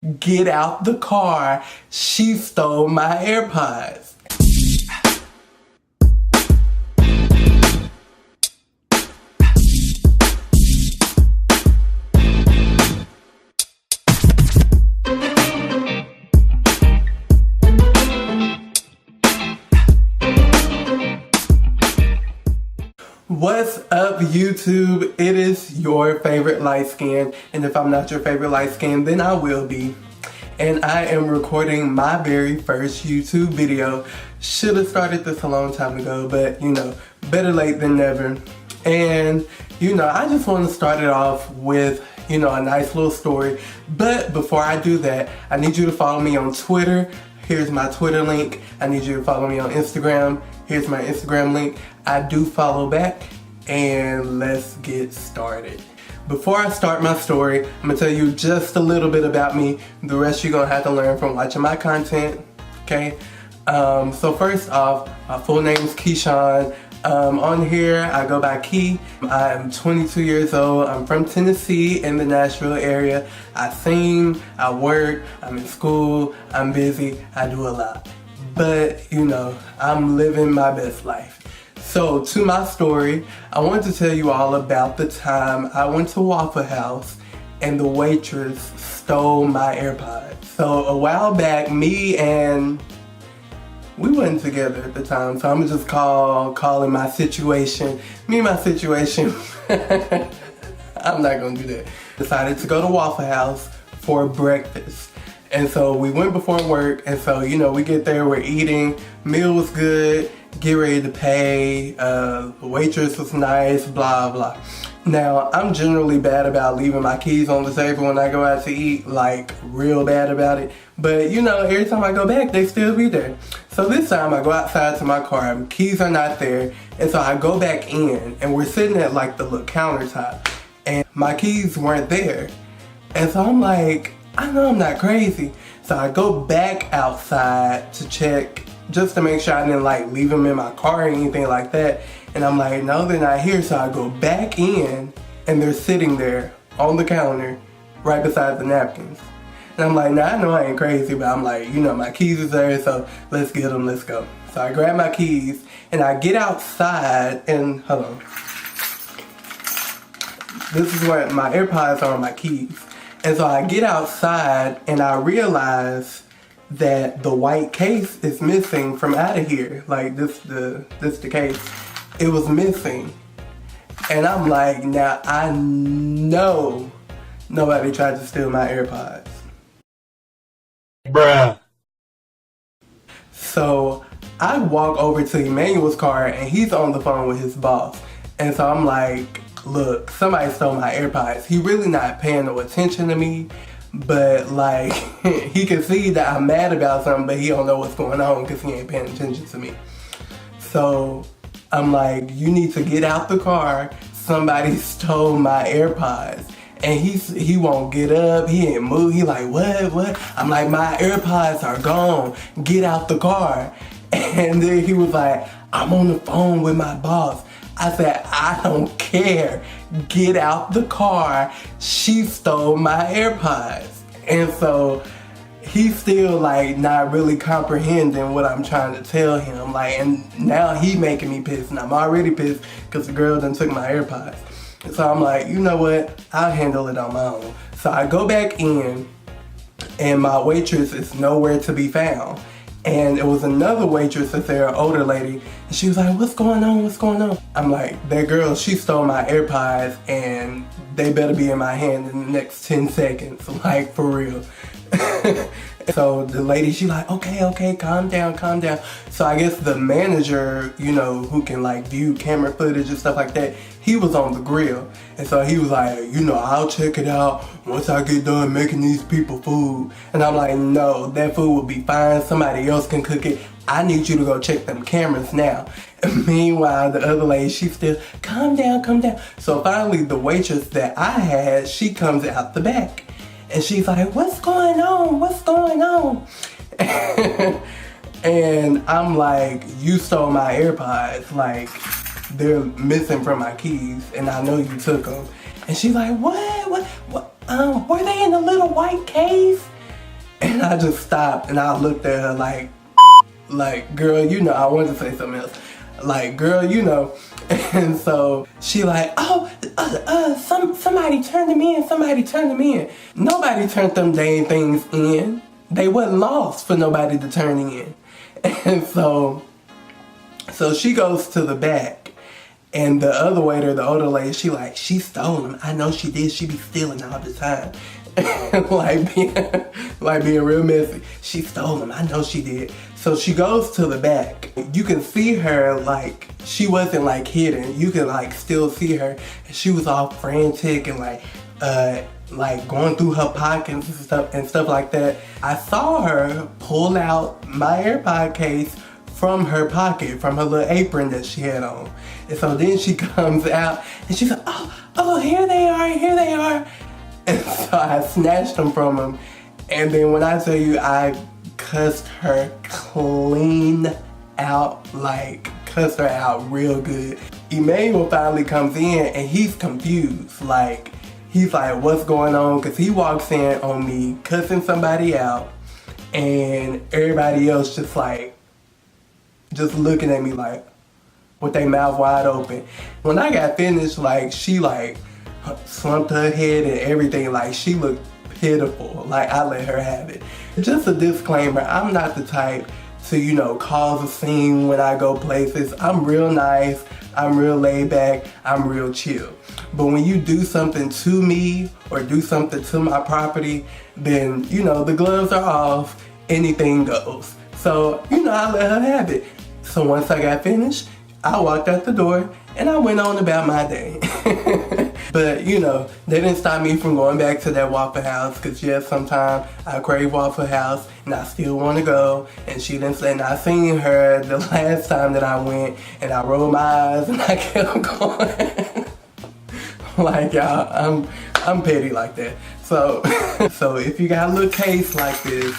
Get out the car. She stole my AirPods. What's up, YouTube? It is your favorite light skin, and if I'm not your favorite light skin, then I will be. And I am recording my very first YouTube video. Should have started this a long time ago, but you know, better late than never. And you know, I just want to start it off with, you know, a nice little story. But before I do that, I need you to follow me on Twitter. Here's my Twitter link. I need you to follow me on Instagram. Here's my Instagram link. I do follow back, and let's get started. Before I start my story, I'm gonna tell you just a little bit about me. The rest you're gonna have to learn from watching my content, okay? So first off, my full name is Keyshawn. On here, I go by Key. I'm 22 years old. I'm from Tennessee in the Nashville area. I sing, I work, I'm in school, I'm busy, I do a lot. But, you know, I'm living my best life. So, to my story, I want to tell you all about the time I went to Waffle House and the waitress stole my AirPods. So, a while back, we wasn't together at the time, so I'm gonna just calling my situation. Me and my situation, I'm not gonna do that. Decided to go to Waffle House for breakfast. And so we went before work, and so, you know, we get there, we're eating, meal was good, get ready to pay, the waitress was nice, blah, blah. Now, I'm generally bad about leaving my keys on the table when I go out to eat, like, real bad about it. But, you know, every time I go back, they still be there. So this time, I go outside to my car, keys are not there, and so I go back in, and we're sitting at, like, the little countertop, and my keys weren't there. And so I'm like, I know I'm not crazy. So I go back outside to check just to make sure I didn't like leave them in my car or anything like that. And I'm like, no, they're not here. So I go back in and they're sitting there on the counter right beside the napkins. And I'm like, nah, I know I ain't crazy, but I'm like, you know, my keys is there, so let's get them, let's go. So I grab my keys and I get outside and, hold on. This is where my AirPods are on my keys. And so I get outside and I realize that the white case is missing from out of here. Like this the case. It was missing. And I'm like, now I know nobody tried to steal my AirPods. Bruh. So I walk over to Emmanuel's car and he's on the phone with his boss. And so I'm like, look, somebody stole my AirPods. He really not paying no attention to me, but like, he can see that I'm mad about something, but he don't know what's going on because he ain't paying attention to me. So I'm like, you need to get out the car. Somebody stole my AirPods. And he won't get up, he ain't move, he like, what? I'm like, my AirPods are gone, get out the car. And then he was like, I'm on the phone with my boss. I said, I don't care. Get out the car. She stole my AirPods. And so he's still like not really comprehending what I'm trying to tell him. Like, and now he making me pissed, and I'm already pissed because the girl done took my AirPods. And so I'm like, you know what? I'll handle it on my own. So I go back in and my waitress is nowhere to be found. And it was another waitress that's there, an older lady, and she was like, what's going on, what's going on? I'm like, that girl, she stole my AirPods and they better be in my hand in the next 10 seconds, like for real. So the lady, she like, okay, calm down. So I guess the manager, you know, who can like view camera footage and stuff like that, he was on the grill. And so he was like, you know, I'll check it out once I get done making these people food. And I'm like, no, that food will be fine. Somebody else can cook it. I need you to go check them cameras now. And meanwhile, the other lady, she still, calm down. So finally, the waitress that I had, she comes out the back. And she's like, what's going on? And I'm like, you stole my AirPods. Like, they're missing from my keys, and I know you took them. And she's like, what? Were they in a little white case? I just stopped and I looked at her like, girl, you know, I wanted to say something else. Like, girl, you know. And so she like, oh, somebody turned them in, somebody turned them in. Nobody turned them dang things in. They wasn't lost for nobody to turn in. And so she goes to the back, and the other waiter, the older lady, she stole them. I know she did. She be stealing all the time. like being real messy. She stole them. I know she did. So she goes to the back. You can see her, like, she wasn't like hidden. You can like still see her. And she was all frantic and like going through her pockets and stuff like that. I saw her pull out my AirPod case from her pocket, from her little apron that she had on. And so then she comes out and she's like, oh, here they are. And so I snatched them from him. And then when I tell you, I cussed her clean out, like cussed her out real good. Emmanuel finally comes in and he's confused. Like, he's like, what's going on? Cause he walks in on me cussing somebody out and everybody else just looking at me like with their mouth wide open. When I got finished, like, she like slumped her head and everything. Like, she looked pitiful. Like, I let her have it. Just a disclaimer, I'm not the type to, you know, cause a scene when I go places. I'm real nice, I'm real laid back, I'm real chill. But when you do something to me or do something to my property, then, you know, the gloves are off, anything goes. So, you know, I let her have it. So once I got finished, I walked out the door and I went on about my day. But, you know, they didn't stop me from going back to that Waffle House, because yes, sometimes I crave Waffle House and I still want to go. And she didn't say, and I seen her the last time that I went and I rolled my eyes and I kept going. Like, y'all, I'm petty like that. So, so if you got a little case like this,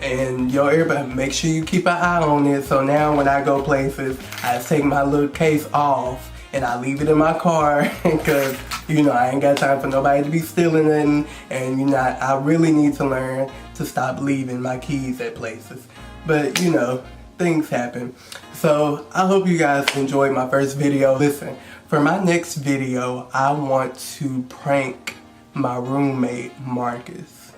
and your earbud, make sure you keep an eye on it. So now when I go places, I take my little case off and I leave it in my car because, you know, I ain't got time for nobody to be stealing it. And, you know, I really need to learn to stop leaving my keys at places. But, you know, things happen. So I hope you guys enjoyed my first video. Listen, for my next video, I want to prank my roommate, Marcus.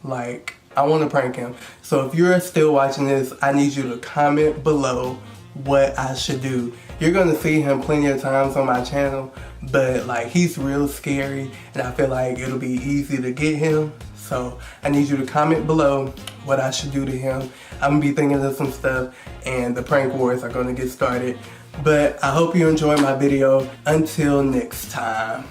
Like, I want to prank him. So if you're still watching this, I need you to comment below what I should do. You're going to see him plenty of times on my channel, but like, he's real scary and I feel like it'll be easy to get him. So I need you to comment below what I should do to him. I'm going to be thinking of some stuff and the prank wars are going to get started. But I hope you enjoyed my video. Until next time.